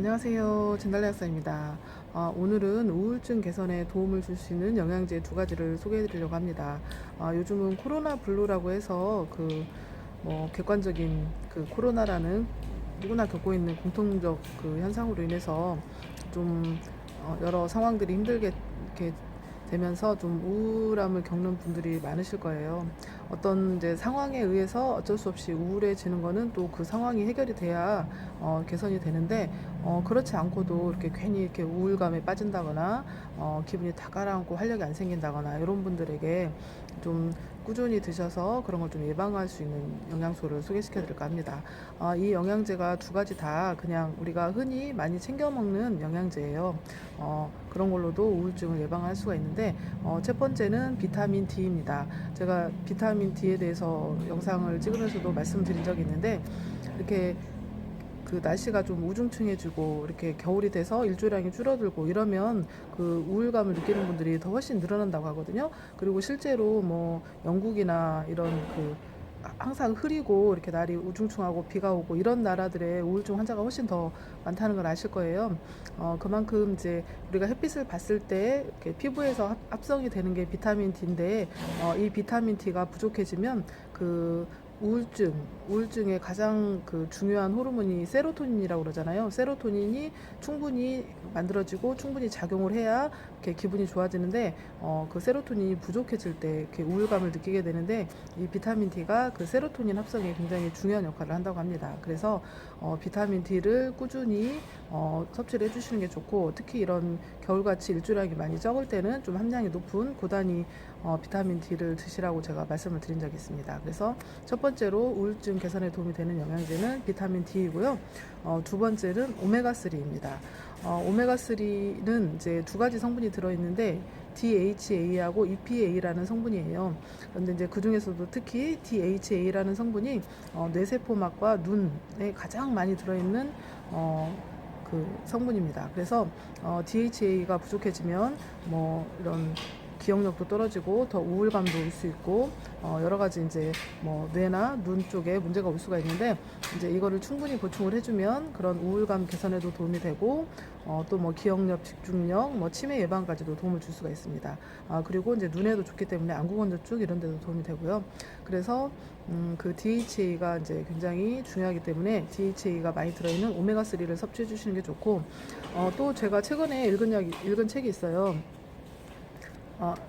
안녕하세요. 진달래 약사입니다. 오늘은 우울증 개선에 도움을 줄 수 있는 영양제 두 가지를 소개해 드리려고 합니다. 요즘은 코로나 블루라고 해서 객관적인 그 코로나라는 누구나 겪고 있는 공통적 그 현상으로 인해서 좀 여러 상황들이 힘들게 이렇게 되면서 좀 우울함을 겪는 분들이 많으실 거예요. 어떤 이제 상황에 의해서 어쩔 수 없이 우울해지는 거는 또 그 상황이 해결이 돼야 개선이 되는데, 그렇지 않고도 이렇게 괜히 이렇게 우울감에 빠진다거나 기분이 다 가라앉고 활력이 안 생긴다거나 이런 분들에게 좀 꾸준히 드셔서 그런 걸 좀 예방할 수 있는 영양소를 소개시켜 드릴까 합니다. 이 영양제가 두 가지 다 그냥 우리가 흔히 많이 챙겨 먹는 영양제예요. 그런 걸로도 우울증을 예방할 수가 있는데, 첫 번째는 비타민 D입니다. 제가 비타민 D에 대해서 영상을 찍으면서도 말씀드린 적이 있는데, 이렇게 그 날씨가 좀 우중충해지고 이렇게 겨울이 돼서 일조량이 줄어들고 이러면 그 우울감을 느끼는 분들이 더 훨씬 늘어난다고 하거든요. 그리고 실제로 뭐 영국이나 이런 그 항상 흐리고 이렇게 날이 우중충하고 비가 오고 이런 나라들의 우울증 환자가 훨씬 더 많다는 걸 아실 거예요. 그만큼 이제 우리가 햇빛을 봤을 때 이렇게 피부에서 합성이 되는 게 비타민 D인데, 이 비타민 D가 부족해지면 그 우울증의 가장 그 중요한 호르몬이 세로토닌이라고 그러잖아요. 세로토닌이 충분히 만들어지고 충분히 작용을 해야 이렇게 기분이 좋아지는데, 그 세로토닌이 부족해질 때 이렇게 우울감을 느끼게 되는데, 이 비타민 D가 그 세로토닌 합성에 굉장히 중요한 역할을 한다고 합니다. 그래서 비타민 D를 꾸준히 섭취를 해주시는 게 좋고, 특히 이런 겨울같이 일조량이 많이 적을 때는 좀 함량이 높은 고단위 비타민 D를 드시라고 제가 말씀을 드린 적이 있습니다. 그래서 첫 번째로 우울증 개선에 도움이 되는 영양제는 비타민 D이고요. 두 번째는 오메가3입니다. 오메가3는 이제 두 가지 성분이 들어있는데, DHA하고 EPA라는 성분이에요. 그런데 이제 그 중에서도 특히 DHA라는 성분이 뇌세포막과 눈에 가장 많이 들어있는 그 성분입니다. 그래서 DHA가 부족해지면 뭐 이런 기억력도 떨어지고 더 우울감도 올 수 있고, 여러 가지 이제 뭐 뇌나 눈 쪽에 문제가 올 수가 있는데, 이제 이거를 충분히 보충을 해주면 그런 우울감 개선에도 도움이 되고, 또 뭐 기억력, 집중력, 뭐 치매 예방까지도 도움을 줄 수가 있습니다. 그리고 이제 눈에도 좋기 때문에 안구건조증 이런 데도 도움이 되고요. 그래서 그 DHA가 이제 굉장히 중요하기 때문에 DHA가 많이 들어있는 오메가3를 섭취해 주시는 게 좋고, 또 제가 최근에 읽은 책이 있어요.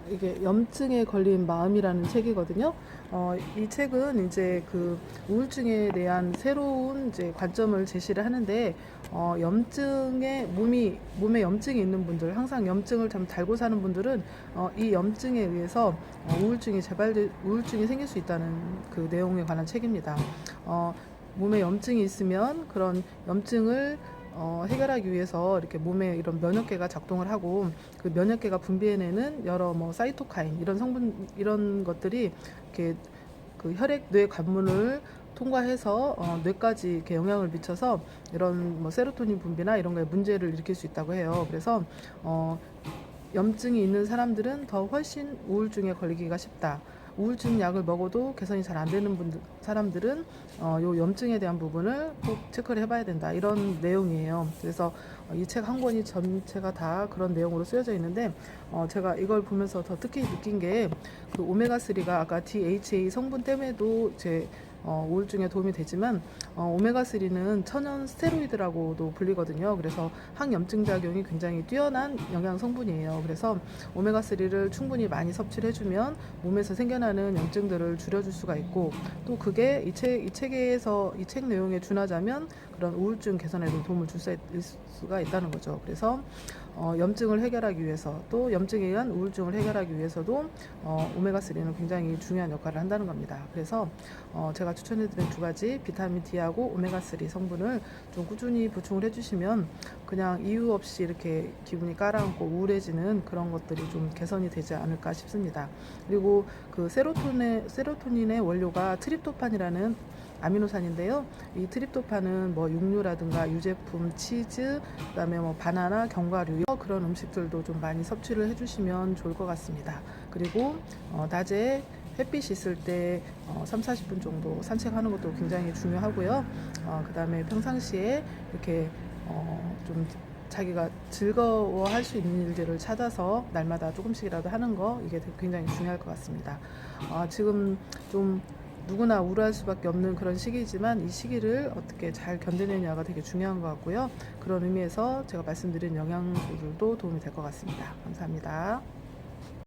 이게 염증에 걸린 마음이라는 책이거든요. 이 책은 이제 그 우울증에 대한 새로운 이제 관점을 제시를 하는데, 몸에 염증이 있는 분들, 항상 염증을 좀 달고 사는 분들은 이 염증에 의해서 우울증이 생길 수 있다는 그 내용에 관한 책입니다. 몸에 염증이 있으면 그런 염증을 해결하기 위해서 이렇게 몸에 이런 면역계가 작동을 하고, 그 면역계가 분비해내는 여러 뭐 사이토카인 이런 성분 이런 것들이 이렇게 그 혈액 뇌 관문을 통과해서 뇌까지 이렇게 영향을 미쳐서 이런 뭐 세로토닌 분비나 이런 거에 문제를 일으킬 수 있다고 해요. 그래서 염증이 있는 사람들은 더 훨씬 우울증에 걸리기가 쉽다. 우울증 약을 먹어도 개선이 잘 안 되는 사람들은 요 염증에 대한 부분을 꼭 체크를 해봐야 된다. 이런 내용이에요. 그래서 이 책 한 권이 전체가 다 그런 내용으로 쓰여져 있는데, 제가 이걸 보면서 더 특히 느낀 게, 그 오메가3가 아까 DHA 성분 때문에도 제 우울증에 도움이 되지만, 오메가3는 천연 스테로이드라고도 불리거든요. 그래서 항염증 작용이 굉장히 뛰어난 영양 성분이에요. 그래서 오메가3를 충분히 많이 섭취를 해주면 몸에서 생겨나는 염증들을 줄여줄 수가 있고, 또 그게 이 책 내용에 준하자면 그런 우울증 개선에도 도움을 줄 수가 있다는 거죠. 그래서 염증을 해결하기 위해서, 또 염증에 의한 우울증을 해결하기 위해서도 오메가3는 굉장히 중요한 역할을 한다는 겁니다. 그래서 제가 추천해드린 두 가지 비타민 D하고 오메가3 성분을 좀 꾸준히 보충을 해주시면 그냥 이유 없이 이렇게 기분이 가라앉고 우울해지는 그런 것들이 좀 개선이 되지 않을까 싶습니다. 그리고 그 세로토닌의 원료가 트립토판이라는 아미노산인데요. 이 트립토판은 뭐 육류라든가 유제품, 치즈, 그다음에 뭐 바나나, 견과류 그런 음식들도 좀 많이 섭취를 해주시면 좋을 것 같습니다. 그리고 낮에 햇빛이 있을 때 3, 40분 정도 산책하는 것도 굉장히 중요하고요. 그다음에 평상시에 이렇게 좀 자기가 즐거워할 수 있는 일들을 찾아서 날마다 조금씩이라도 하는 거, 이게 굉장히 중요할 것 같습니다. 지금 좀 누구나 우울할 수밖에 없는 그런 시기지만 이 시기를 어떻게 잘 견뎌내냐가 되게 중요한 것 같고요. 그런 의미에서 제가 말씀드린 영양소들도 도움이 될 것 같습니다. 감사합니다.